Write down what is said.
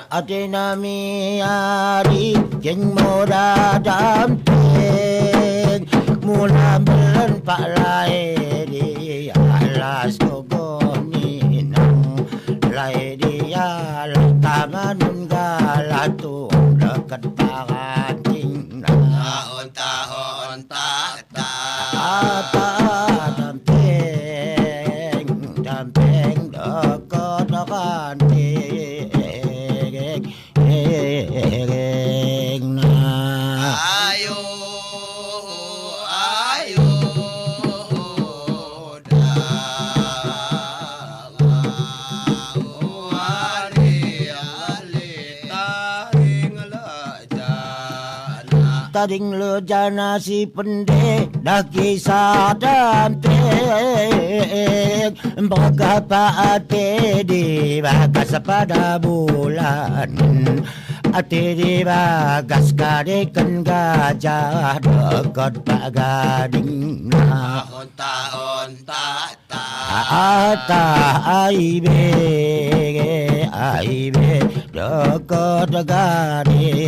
Atinami ari jeng moda damping mula belen pak lai di alas kogoni nang lai dia taman galatu dekat paranting Tahun tahun tak damping dekat paranting ayo ayo taring lejana si pendek dah kisah damping bagapa ate di bagas pada bulan ate di bagas kadekan gajah dekat Pak Gading tahun tak ata aibe dekat Gading